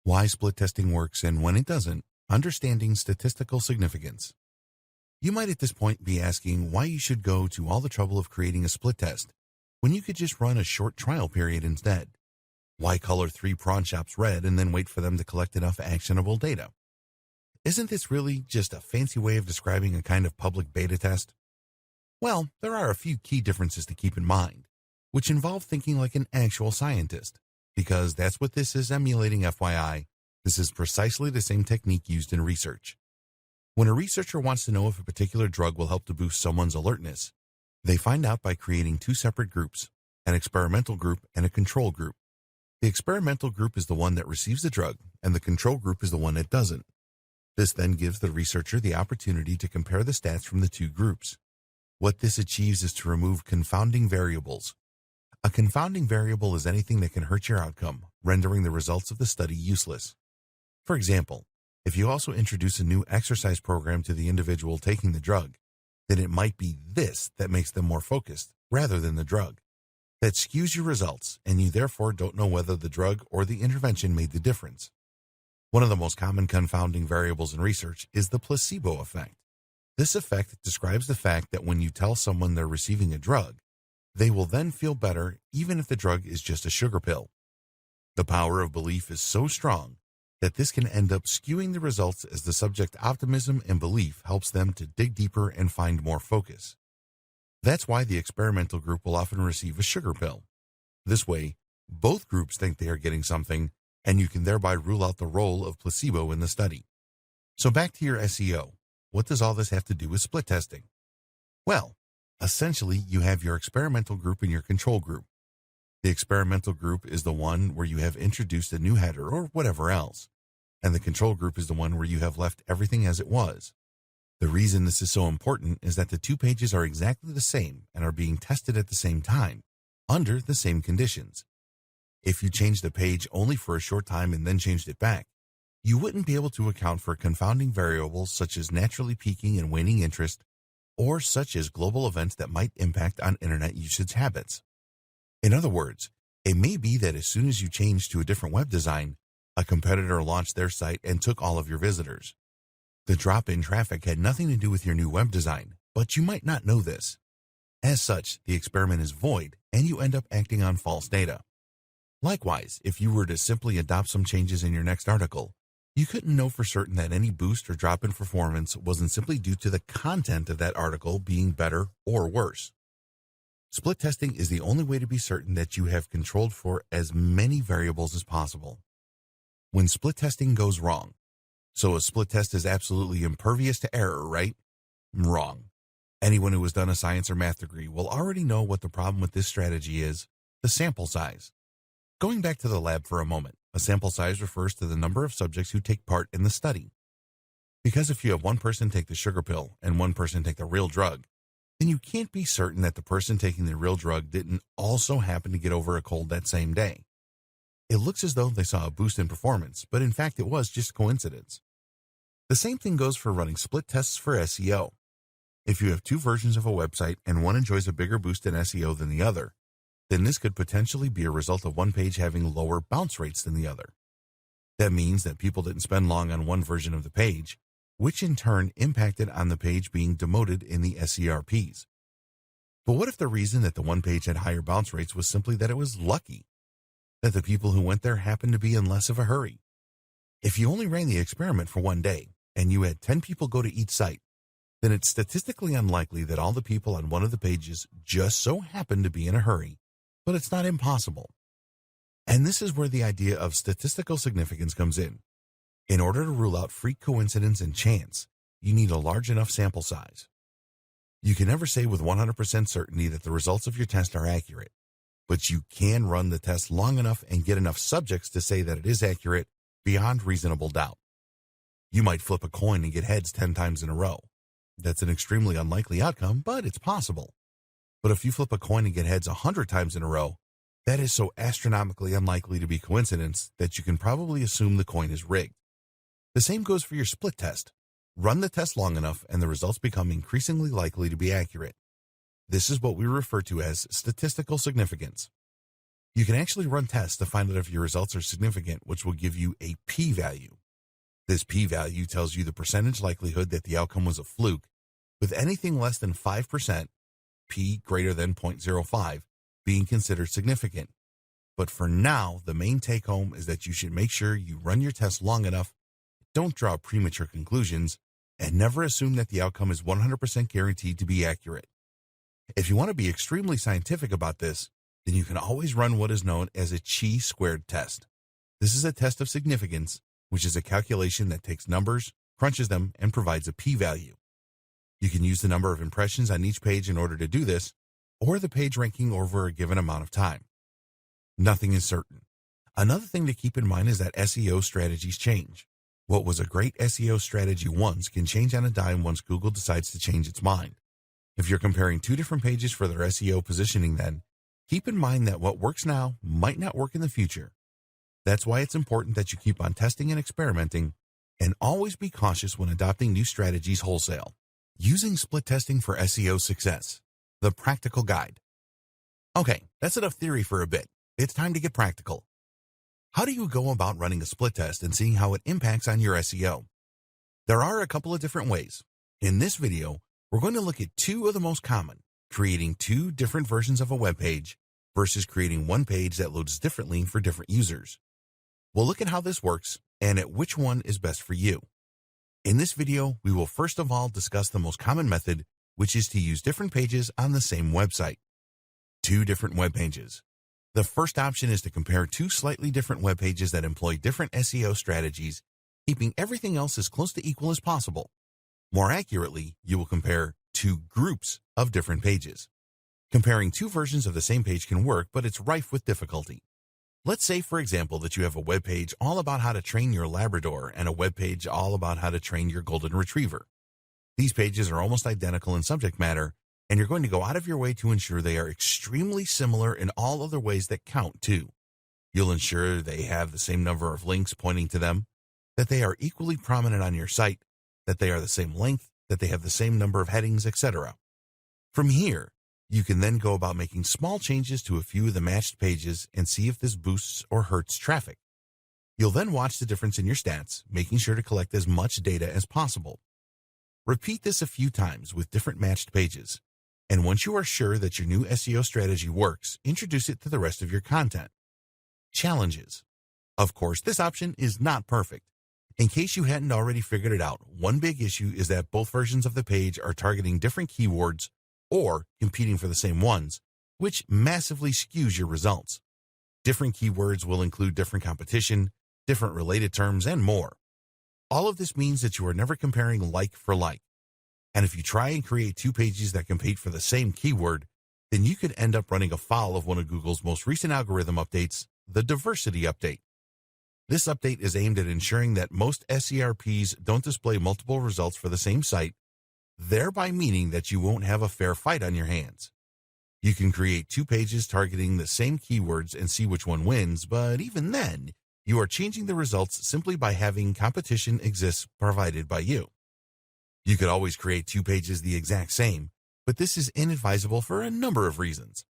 why split testing works and when it doesn't, understanding statistical significance. You might at this point be asking why you should go to all the trouble of creating a split test when you could just run a short trial period instead. Why color 3 prawn shops red and then wait for them to collect enough actionable data? Isn't this really just a fancy way of describing a kind of public beta test? Well, there are a few key differences to keep in mind, which involve thinking like an actual scientist, because that's what this is emulating. FYI, this is precisely the same technique used in research. When a researcher wants to know if a particular drug will help to boost someone's alertness, they find out by creating 2 separate groups, an experimental group and a control group. The experimental group is the one that receives the drug, and the control group is the one that doesn't. This then gives the researcher the opportunity to compare the stats from the 2 groups. What this achieves is to remove confounding variables. A confounding variable is anything that can hurt your outcome, rendering the results of the study useless. For example, if you also introduce a new exercise program to the individual taking the drug, then it might be this that makes them more focused, rather than the drug. That skews your results, and you therefore don't know whether the drug or the intervention made the difference. One of the most common confounding variables in research is the placebo effect. This effect describes the fact that when you tell someone they're receiving a drug, they will then feel better even if the drug is just a sugar pill. The power of belief is so strong that this can end up skewing the results as the subject's optimism and belief helps them to dig deeper and find more focus. That's why the experimental group will often receive a sugar pill. This way, both groups think they are getting something, and you can thereby rule out the role of placebo in the study. So back to your SEO. What does all this have to do with split testing? Well, essentially, you have your experimental group and your control group. The experimental group is the one where you have introduced a new header or whatever else, and the control group is the one where you have left everything as it was. The reason this is so important is that the 2 pages are exactly the same and are being tested at the same time, under the same conditions. If you changed the page only for a short time and then changed it back, you wouldn't be able to account for confounding variables such as naturally peaking and waning interest, or such as global events that might impact on internet usage habits. In other words, it may be that as soon as you changed to a different web design, a competitor launched their site and took all of your visitors. The drop in traffic had nothing to do with your new web design, but you might not know this. As such, the experiment is void, and you end up acting on false data. Likewise, if you were to simply adopt some changes in your next article, you couldn't know for certain that any boost or drop in performance wasn't simply due to the content of that article being better or worse. Split testing is the only way to be certain that you have controlled for as many variables as possible. When split testing goes wrong, so a split test is absolutely impervious to error, right? Wrong. Anyone who has done a science or math degree will already know what the problem with this strategy is: the sample size. Going back to the lab for a moment, a sample size refers to the number of subjects who take part in the study. Because if you have one person take the sugar pill and one person take the real drug, then you can't be certain that the person taking the real drug didn't also happen to get over a cold that same day. It looks as though they saw a boost in performance, but in fact it was just coincidence. The same thing goes for running split tests for SEO. If you have 2 versions of a website and one enjoys a bigger boost in SEO than the other, then this could potentially be a result of one page having lower bounce rates than the other. That means that people didn't spend long on one version of the page, which in turn impacted on the page being demoted in the SERPs. But what if the reason that the one page had higher bounce rates was simply that it was lucky, that the people who went there happened to be in less of a hurry? If you only ran the experiment for one day, and you had 10 people go to each site, then it's statistically unlikely that all the people on one of the pages just so happened to be in a hurry, but it's not impossible. And this is where the idea of statistical significance comes in. In order to rule out freak coincidence and chance, you need a large enough sample size. You can never say with 100% certainty that the results of your test are accurate, but you can run the test long enough and get enough subjects to say that it is accurate beyond reasonable doubt. You might flip a coin and get heads 10 times in a row. That's an extremely unlikely outcome, but it's possible. But if you flip a coin and get heads 100 times in a row, that is so astronomically unlikely to be coincidence that you can probably assume the coin is rigged. The same goes for your split test. Run the test long enough and the results become increasingly likely to be accurate. This is what we refer to as statistical significance. You can actually run tests to find out if your results are significant, which will give you a p-value. This p-value tells you the percentage likelihood that the outcome was a fluke, with anything less than 5%, p greater than 0.05, being considered significant. But for now, the main take-home is that you should make sure you run your test long enough, don't draw premature conclusions, and never assume that the outcome is 100% guaranteed to be accurate. If you want to be extremely scientific about this, then you can always run what is known as a chi-squared test. This is a test of significance, which is a calculation that takes numbers, crunches them, and provides a p-value. You can use the number of impressions on each page in order to do this, or the page ranking over a given amount of time. Nothing is certain. Another thing to keep in mind is that SEO strategies change. What was a great SEO strategy once can change on a dime once Google decides to change its mind. If you're comparing two different pages for their SEO positioning then, keep in mind that what works now might not work in the future. That's why it's important that you keep on testing and experimenting, and always be cautious when adopting new strategies wholesale. Using split testing for SEO success. The practical guide. Okay, that's enough theory for a bit. It's time to get practical. How do you go about running a split test and seeing how it impacts on your SEO? There are a couple of different ways. In this video, we're going to look at two of the most common, creating two different versions of a web page versus creating one page that loads differently for different users. We'll look at how this works and at which one is best for you. In this video, we will first of all discuss the most common method, which is to use different pages on the same website. Two different web pages. The first option is to compare two slightly different web pages that employ different SEO strategies, keeping everything else as close to equal as possible. More accurately, you will compare two groups of different pages. Comparing two versions of the same page can work, but it's rife with difficulty. Let's say, for example, that you have a web page all about how to train your Labrador and a web page all about how to train your Golden Retriever. These pages are almost identical in subject matter, and you're going to go out of your way to ensure they are extremely similar in all other ways that count, too. You'll ensure they have the same number of links pointing to them, that they are equally prominent on your site, that they are the same length, that they have the same number of headings, etc. From here, you can then go about making small changes to a few of the matched pages and see if this boosts or hurts traffic. You'll then watch the difference in your stats, making sure to collect as much data as possible. Repeat this a few times with different matched pages. And once you are sure that your new SEO strategy works, introduce it to the rest of your content. Challenges. Of course, this option is not perfect. In case you hadn't already figured it out, one big issue is that both versions of the page are targeting different keywords or competing for the same ones, which massively skews your results. Different keywords will include different competition, different related terms, and more. All of this means that you are never comparing like for like. And if you try and create two pages that compete for the same keyword, then you could end up running afoul of one of Google's most recent algorithm updates, the diversity update. This update is aimed at ensuring that most SERPs don't display multiple results for the same site, thereby meaning that you won't have a fair fight on your hands. You can create two pages targeting the same keywords and see which one wins, but even then, you are changing the results simply by having competition exist provided by you. You could always create two pages the exact same, but this is inadvisable for a number of reasons.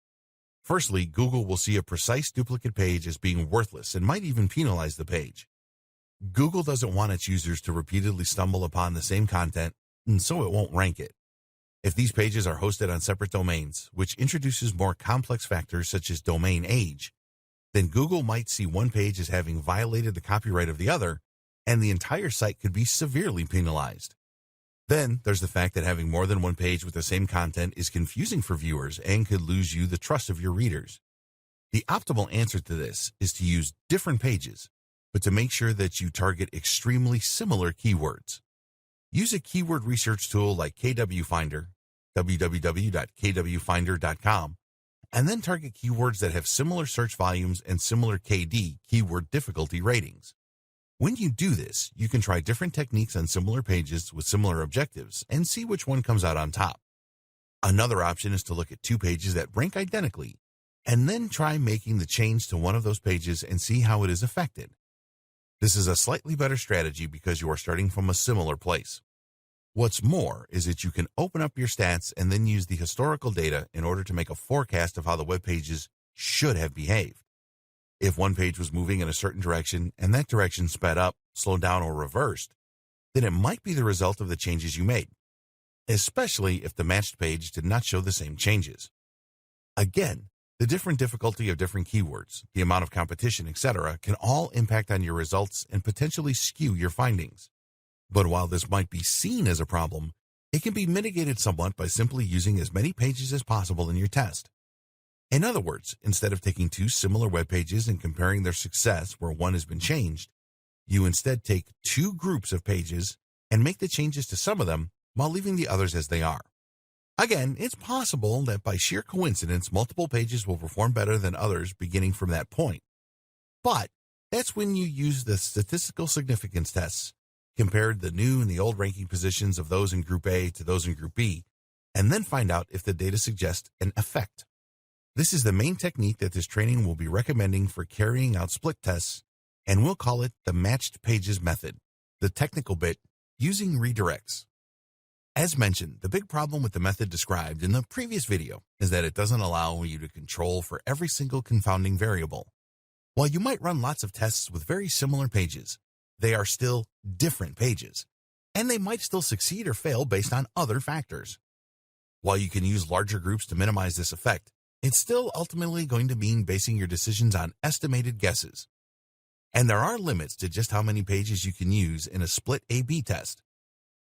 Firstly, Google will see a precise duplicate page as being worthless and might even penalize the page. Google doesn't want its users to repeatedly stumble upon the same content, and so it won't rank it. If these pages are hosted on separate domains, which introduces more complex factors such as domain age, then Google might see one page as having violated the copyright of the other, and the entire site could be severely penalized. Then there's the fact that having more than one page with the same content is confusing for viewers and could lose you the trust of your readers. The optimal answer to this is to use different pages, but to make sure that you target extremely similar keywords. Use a keyword research tool like KW Finder, www.kwfinder.com, and then target keywords that have similar search volumes and similar KD, keyword difficulty ratings. When you do this, you can try different techniques on similar pages with similar objectives and see which one comes out on top. Another option is to look at two pages that rank identically, and then try making the change to one of those pages and see how it is affected. This is a slightly better strategy because you are starting from a similar place. What's more is that you can open up your stats and then use the historical data in order to make a forecast of how the web pages should have behaved. If one page was moving in a certain direction and that direction sped up, slowed down, or reversed, then it might be the result of the changes you made, especially if the matched page did not show the same changes. Again, the different difficulty of different keywords, the amount of competition, etc., can all impact on your results and potentially skew your findings. But while this might be seen as a problem, it can be mitigated somewhat by simply using as many pages as possible in your test. In other words, instead of taking two similar web pages and comparing their success where one has been changed, you instead take two groups of pages and make the changes to some of them while leaving the others as they are. Again, it's possible that by sheer coincidence, multiple pages will perform better than others beginning from that point. But that's when you use the statistical significance tests, compare the new and the old ranking positions of those in Group A to those in Group B, and then find out if the data suggests an effect. This is the main technique that this training will be recommending for carrying out split tests, and we'll call it the matched pages method, the technical bit, using redirects. As mentioned, the big problem with the method described in the previous video is that it doesn't allow you to control for every single confounding variable. While you might run lots of tests with very similar pages, they are still different pages, and they might still succeed or fail based on other factors. While you can use larger groups to minimize this effect, it's still ultimately going to mean basing your decisions on estimated guesses. And there are limits to just how many pages you can use in a split A/B test.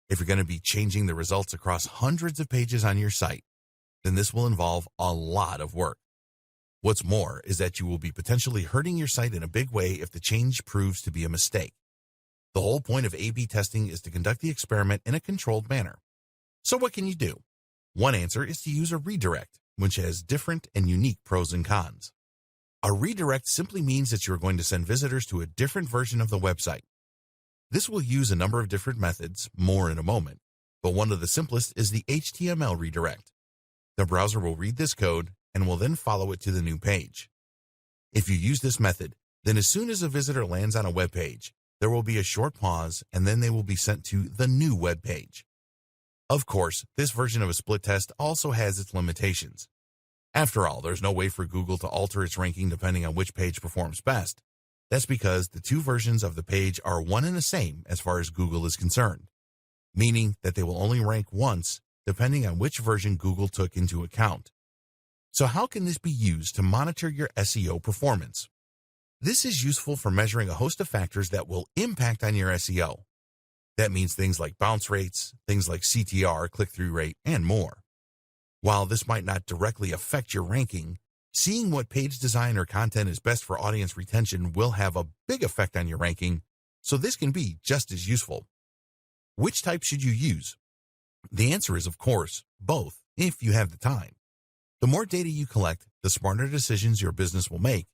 If you're going to be changing the results across hundreds of pages on your site, then this will involve a lot of work. What's more is that you will be potentially hurting your site in a big way if the change proves to be a mistake. The whole point of A/B testing is to conduct the experiment in a controlled manner. So what can you do? One answer is to use a redirect, which has different and unique pros and cons. A redirect simply means that you're going to send visitors to a different version of the website. This will use a number of different methods, more in a moment, but one of the simplest is the HTML redirect. The browser will read this code and will then follow it to the new page. If you use this method, then as soon as a visitor lands on a web page, there will be a short pause and then they will be sent to the new web page. Of course, this version of a split test also has its limitations. After all, there's no way for Google to alter its ranking depending on which page performs best. That's because the two versions of the page are one and the same as far as Google is concerned, meaning that they will only rank once depending on which version Google took into account. So how can this be used to monitor your SEO performance? This is useful for measuring a host of factors that will impact on your SEO. That means things like bounce rates, things like CTR, click-through rate, and more. While this might not directly affect your ranking, seeing what page design or content is best for audience retention will have a big effect on your ranking, so this can be just as useful. Which type should you use? The answer is, of course, both, if you have the time. The more data you collect, the smarter decisions your business will make,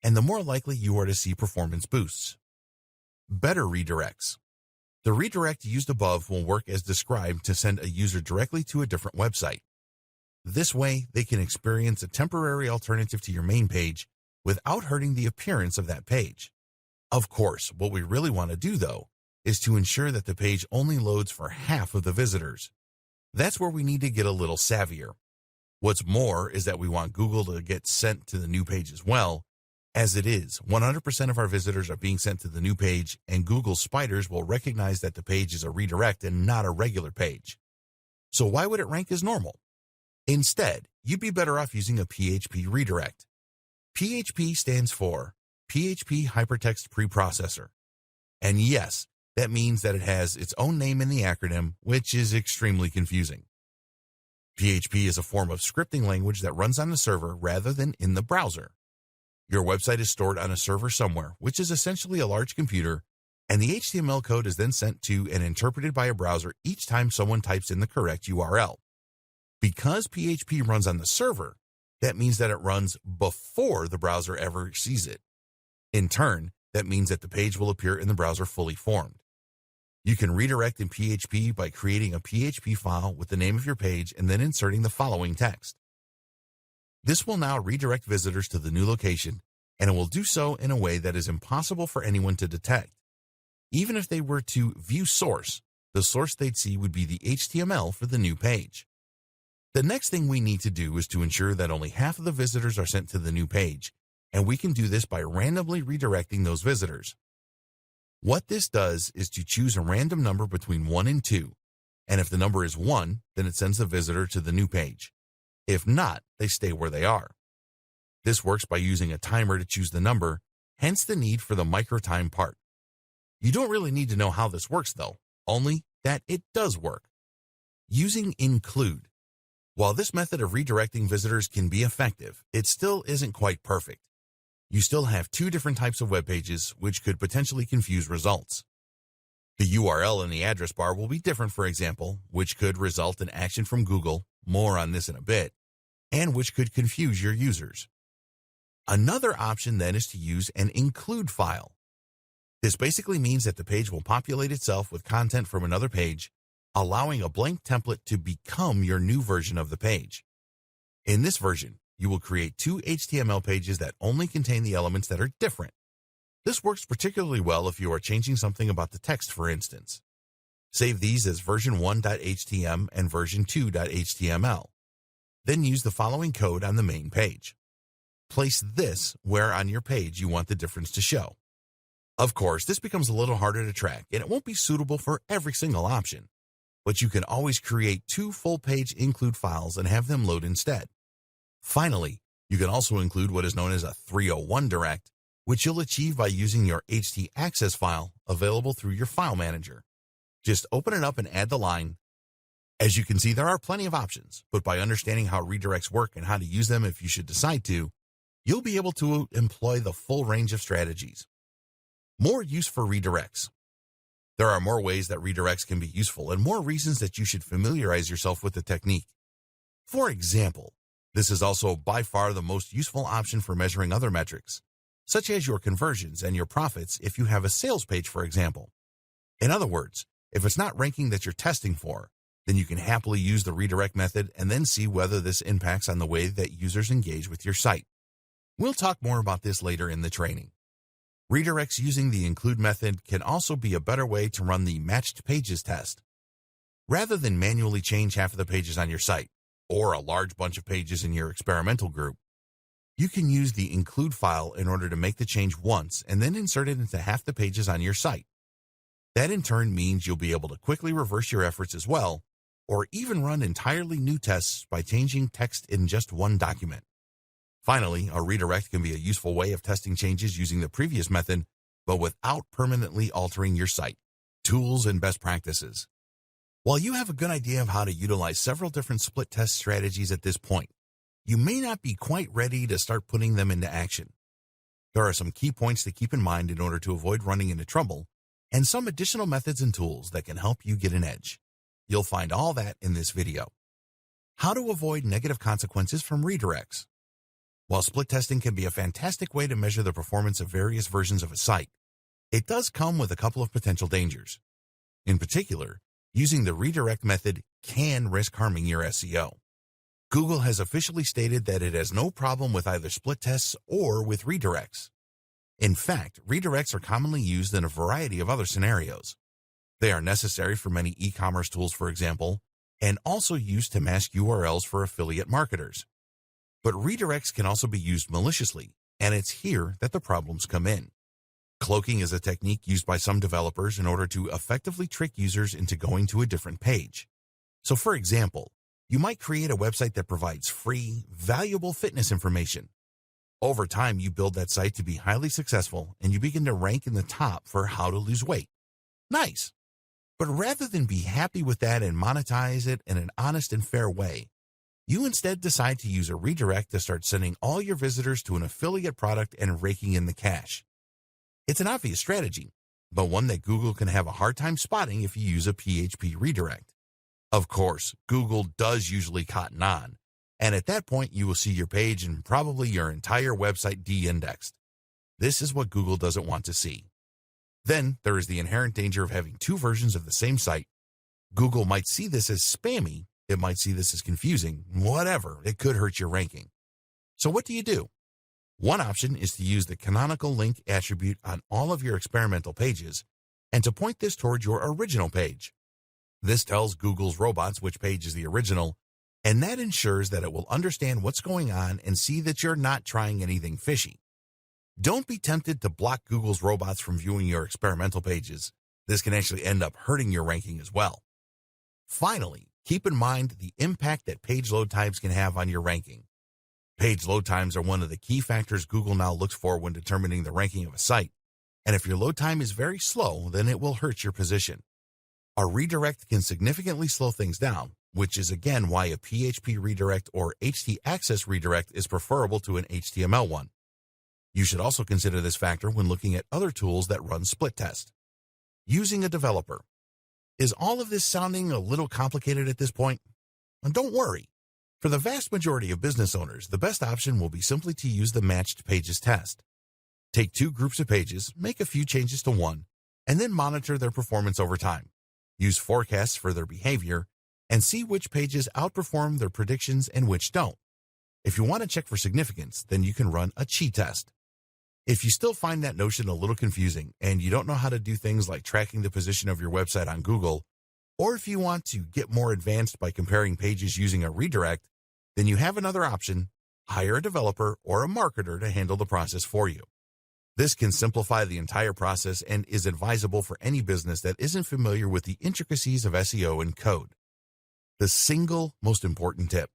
and the more likely you are to see performance boosts. Better redirects. The redirect used above will work as described to send a user directly to a different website. This way, they can experience a temporary alternative to your main page without hurting the appearance of that page. Of course, what we really want to do, though, is to ensure that the page only loads for half of the visitors. That's where we need to get a little savvier. What's more is that we want Google to get sent to the new page as well. As it is, 100% of our visitors are being sent to the new page, and Google spiders will recognize that the page is a redirect and not a regular page. So why would it rank as normal? Instead, you'd be better off using a PHP redirect. PHP stands for PHP Hypertext Preprocessor. And yes, that means that it has its own name in the acronym, which is extremely confusing. PHP is a form of scripting language that runs on the server rather than in the browser. Your website is stored on a server somewhere, which is essentially a large computer, and the HTML code is then sent to and interpreted by a browser each time someone types in the correct URL. Because PHP runs on the server, that means that it runs before the browser ever sees it. In turn, that means that the page will appear in the browser fully formed. You can redirect in PHP by creating a PHP file with the name of your page and then inserting the following text. This will now redirect visitors to the new location, and it will do so in a way that is impossible for anyone to detect. Even if they were to view source, the source they'd see would be the HTML for the new page. The next thing we need to do is to ensure that only half of the visitors are sent to the new page, and we can do this by randomly redirecting those visitors. What this does is to choose a random number between 1 and 2, and if the number is 1, then it sends the visitor to the new page. If not, they stay where they are. This works by using a timer to choose the number, hence the need for the micro-time part. You don't really need to know how this works though, only that it does work. Using include. While this method of redirecting visitors can be effective, it still isn't quite perfect. You still have two different types of web pages, which could potentially confuse results. The URL in the address bar will be different, for example, which could result in action from Google, more on this in a bit, and which could confuse your users. Another option then is to use an include file. This basically means that the page will populate itself with content from another page, allowing a blank template to become your new version of the page. In this version, you will create two HTML pages that only contain the elements that are different. This works particularly well if you are changing something about the text, for instance. Save these as version 1.htm and version 2.html. Then use the following code on the main page. Place this where on your page you want the difference to show. Of course, this becomes a little harder to track, and it won't be suitable for every single option. But you can always create two full-page include files and have them load instead. Finally, you can also include what is known as a 301 direct, which you'll achieve by using your htaccess file available through your file manager. Just open it up and add the line. As you can see, there are plenty of options, but by understanding how redirects work and how to use them if you should decide to, you'll be able to employ the full range of strategies. More use for redirects. There are more ways that redirects can be useful and more reasons that you should familiarize yourself with the technique. For example, this is also by far the most useful option for measuring other metrics, such as your conversions and your profits if you have a sales page, for example. In other words, if it's not ranking that you're testing for, then you can happily use the redirect method and then see whether this impacts on the way that users engage with your site. We'll talk more about this later in the training. Redirects using the include method can also be a better way to run the matched pages test. Rather than manually change half of the pages on your site, or a large bunch of pages in your experimental group, you can use the include file in order to make the change once and then insert it into half the pages on your site. That in turn means you'll be able to quickly reverse your efforts as well, or even run entirely new tests by changing text in just one document. Finally, a redirect can be a useful way of testing changes using the previous method, but without permanently altering your site. Tools and best practices. While you have a good idea of how to utilize several different split test strategies at this point, you may not be quite ready to start putting them into action. There are some key points to keep in mind in order to avoid running into trouble, and some additional methods and tools that can help you get an edge. You'll find all that in this video. How to avoid negative consequences from redirects. While split testing can be a fantastic way to measure the performance of various versions of a site, it does come with a couple of potential dangers. In particular, using the redirect method can risk harming your SEO. Google has officially stated that it has no problem with either split tests or with redirects. In fact, redirects are commonly used in a variety of other scenarios. They are necessary for many e-commerce tools, for example, and also used to mask URLs for affiliate marketers. But redirects can also be used maliciously, and it's here that the problems come in. Cloaking is a technique used by some developers in order to effectively trick users into going to a different page. So for example, you might create a website that provides free, valuable fitness information. Over time, you build that site to be highly successful, and you begin to rank in the top for how to lose weight. Nice! But rather than be happy with that and monetize it in an honest and fair way, you instead decide to use a redirect to start sending all your visitors to an affiliate product and raking in the cash. It's an obvious strategy, but one that Google can have a hard time spotting if you use a PHP redirect. Of course, Google does usually cotton on, and at that point you will see your page and probably your entire website de-indexed. This is what Google doesn't want to see. Then there is the inherent danger of having two versions of the same site. Google might see this as spammy. It might see this as confusing, whatever, it could hurt your ranking. So what do you do? One option is to use the canonical link attribute on all of your experimental pages and to point this toward your original page. This tells Google's robots which page is the original, and that ensures that it will understand what's going on and see that you're not trying anything fishy. Don't be tempted to block Google's robots from viewing your experimental pages. This can actually end up hurting your ranking as well. Finally, keep in mind the impact that page load times can have on your ranking. Page load times are one of the key factors Google now looks for when determining the ranking of a site, and if your load time is very slow, then it will hurt your position. A redirect can significantly slow things down, which is again why a PHP redirect or htaccess redirect is preferable to an HTML one. You should also consider this factor when looking at other tools that run split test. Using a developer. Is all of this sounding a little complicated at this point? And don't worry. For the vast majority of business owners, the best option will be simply to use the matched pages test. Take two groups of pages, make a few changes to one, and then monitor their performance over time. Use forecasts for their behavior, and see which pages outperform their predictions and which don't. If you want to check for significance, then you can run a chi test. If you still find that notion a little confusing and you don't know how to do things like tracking the position of your website on Google, or if you want to get more advanced by comparing pages using a redirect, then you have another option: hire a developer or a marketer to handle the process for you. This can simplify the entire process and is advisable for any business that isn't familiar with the intricacies of SEO and code. The single most important tip.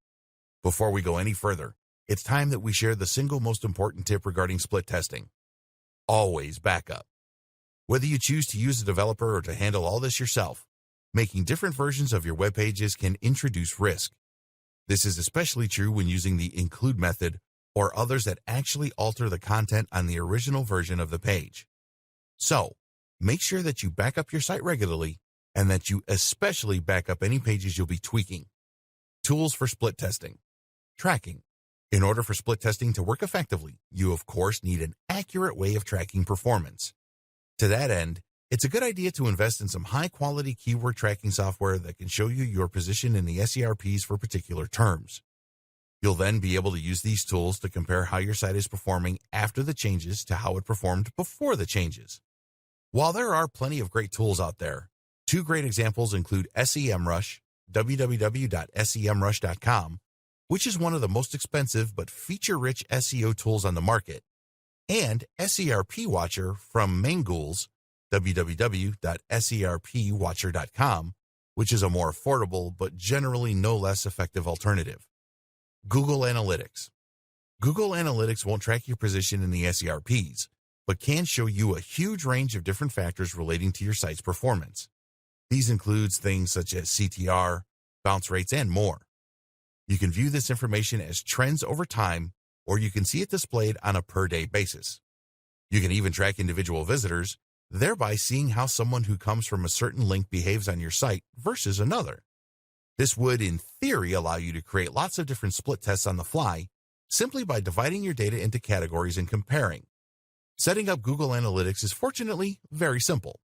Before we go any further, it's time that we share the single most important tip regarding split testing. Always back up. Whether you choose to use a developer or to handle all this yourself, making different versions of your web pages can introduce risk. This is especially true when using the include method or others that actually alter the content on the original version of the page. So, make sure that you back up your site regularly and that you especially back up any pages you'll be tweaking. Tools for split testing. Tracking. In order for split testing to work effectively, you of course need an accurate way of tracking performance. To that end, it's a good idea to invest in some high-quality keyword tracking software that can show you your position in the SERPs for particular terms. You'll then be able to use these tools to compare how your site is performing after the changes to how it performed before the changes. While there are plenty of great tools out there, two great examples include SEMrush, www.semrush.com, which is one of the most expensive but feature-rich SEO tools on the market, and SERP Watcher from Mangools, www.serpwatcher.com, which is a more affordable but generally no less effective alternative. Google Analytics. Google Analytics won't track your position in the SERPs, but can show you a huge range of different factors relating to your site's performance. These include things such as CTR, bounce rates, and more. You can view this information as trends over time, or you can see it displayed on a per-day basis. You can even track individual visitors, thereby seeing how someone who comes from a certain link behaves on your site versus another. This would, in theory, allow you to create lots of different split tests on the fly, simply by dividing your data into categories and comparing. Setting up Google Analytics is fortunately very simple.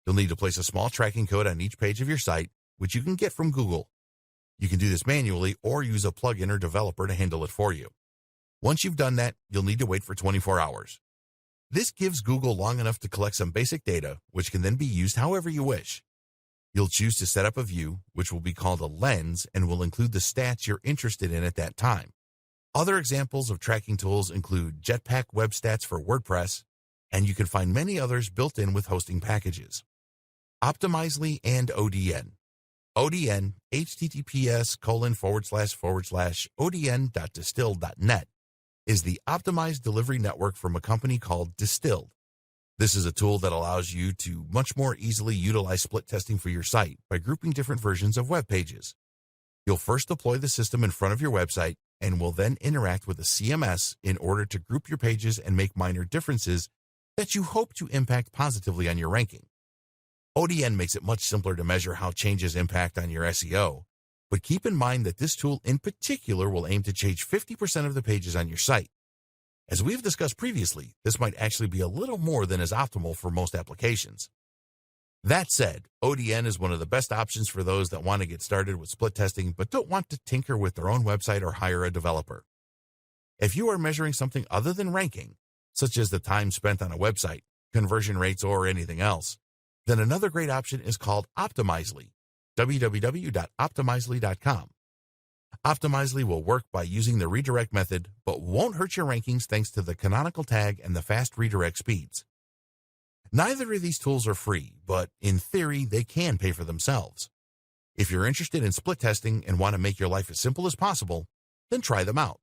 You'll need to place a small tracking code on each page of your site, which you can get from Google. You can do this manually or use a plugin or developer to handle it for you. Once you've done that, you'll need to wait for 24 hours. This gives Google long enough to collect some basic data, which can then be used however you wish. You'll choose to set up a view, which will be called a lens and will include the stats you're interested in at that time. Other examples of tracking tools include Jetpack Web Stats for WordPress, and you can find many others built in with hosting packages. Optimizely and ODN. ODN, https://odn.distilled.net, is the optimized delivery network from a company called Distilled. This is a tool that allows you to much more easily utilize split testing for your site by grouping different versions of web pages. You'll first deploy the system in front of your website and will then interact with a CMS in order to group your pages and make minor differences that you hope to impact positively on your ranking. ODN makes it much simpler to measure how changes impact on your SEO, but keep in mind that this tool in particular will aim to change 50% of the pages on your site. As we've discussed previously, this might actually be a little more than is optimal for most applications. That said, ODN is one of the best options for those that want to get started with split testing but don't want to tinker with their own website or hire a developer. If you are measuring something other than ranking, such as the time spent on a website, conversion rates, or anything else, then another great option is called Optimizely, www.optimizely.com. Optimizely will work by using the redirect method, but won't hurt your rankings thanks to the canonical tag and the fast redirect speeds. Neither of these tools are free, but in theory, they can pay for themselves. If you're interested in split testing and want to make your life as simple as possible, then try them out.